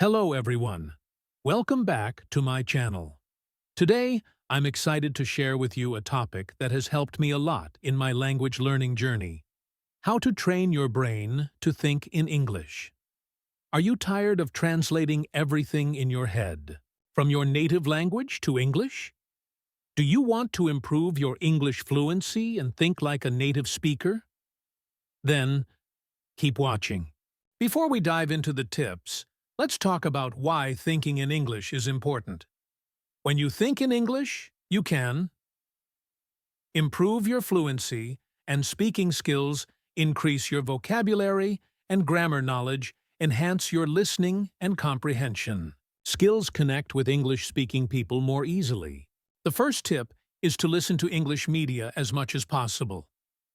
Hello everyone. Welcome back to my channel. Today, I'm excited to share with you a topic that has helped me a lot in my language learning journey. How to train your brain to think in English. Are you tired of translating everything in your head, from your native language to English? Do you want to improve your English fluency and think like a native speaker? Then, keep watching. Before we dive into the tips, let's talk about why thinking in English is important. When you think in English, you can improve your fluency and speaking skills, increase your vocabulary and grammar knowledge, enhance your listening and comprehension. Skills connect with English-speaking people more easily. The first tip is to listen to English media as much as possible.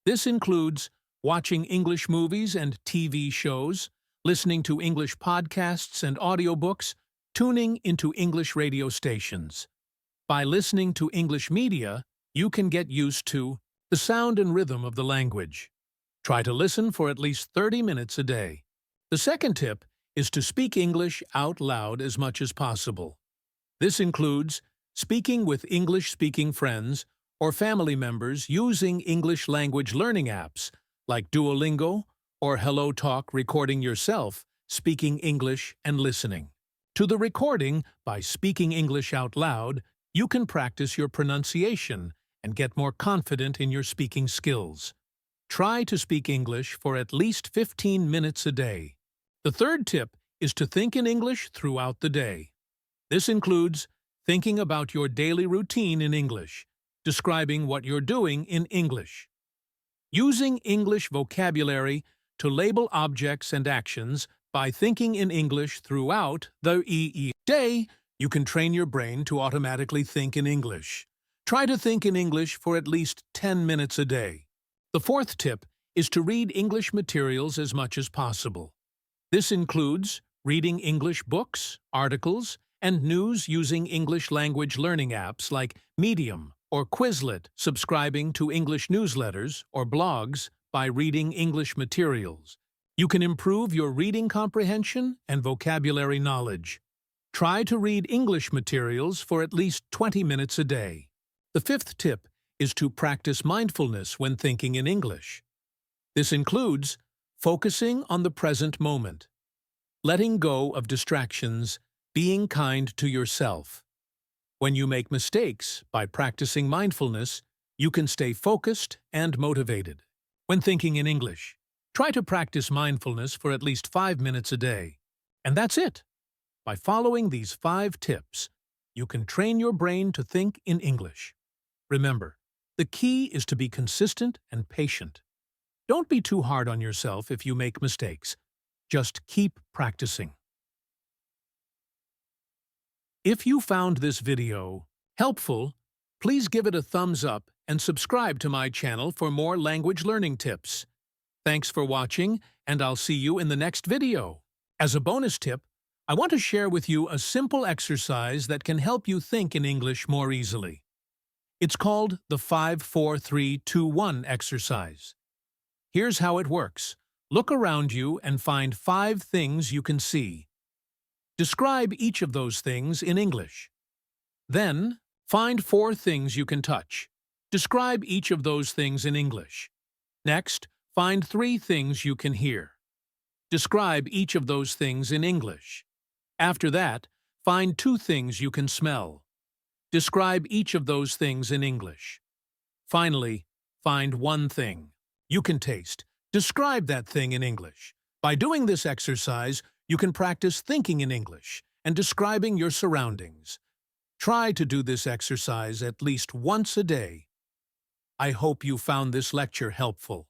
This includes watching English movies and TV shows, listening to English podcasts and audiobooks, tuning into English radio stations. By listening to English media, you can get used to the sound and rhythm of the language. Try to listen for at least 30 minutes a day. The second tip is to speak English out loud as much as possible. This includes speaking with English-speaking friends or family members using English language learning apps like Duolingo or HelloTalk, recording yourself, speaking English and listening to the recording. By speaking English out loud, you can practice your pronunciation and get more confident in your speaking skills. Try to speak English for at least 15 minutes a day. The third tip is to think in English throughout the day. This includes thinking about your daily routine in English, describing what you're doing in English, using English vocabulary to label objects and actions. By thinking in English throughout the day, you can train your brain to automatically think in English. Try to think in English for at least 10 minutes a day. The fourth tip is to read English materials as much as possible. This includes reading English books, articles, and news using English language learning apps like Medium or Quizlet, subscribing to English newsletters or blogs. By reading English materials, you can improve your reading comprehension and vocabulary knowledge. Try to read English materials for at least 20 minutes a day. The fifth tip is to practice mindfulness when thinking in English. This includes focusing on the present moment, letting go of distractions, being kind to yourself. When you make mistakes, by practicing mindfulness, you can stay focused and motivated. When thinking in English, try to practice mindfulness for at least 5 minutes a day. And that's it. By following these 5 tips, you can train your brain to think in English. Remember, the key is to be consistent and patient. Don't be too hard on yourself if you make mistakes. Just keep practicing. If you found this video helpful, please give it a thumbs up and subscribe to my channel for more language learning tips. Thanks for watching, and I'll see you in the next video. As a bonus tip, I want to share with you a simple exercise that can help you think in English more easily. It's called the 5-4-3-2-1 exercise. Here's how it works. Look around you and find 5 things you can see. Describe each of those things in English. Then, find 4 things you can touch. Describe each of those things in English. Next, find 3 things you can hear. Describe each of those things in English. After that, find 2 things you can smell. Describe each of those things in English. Finally, find 1 thing you can taste. Describe that thing in English. By doing this exercise, you can practice thinking in English and describing your surroundings. Try to do this exercise at least once a day. I hope you found this lecture helpful.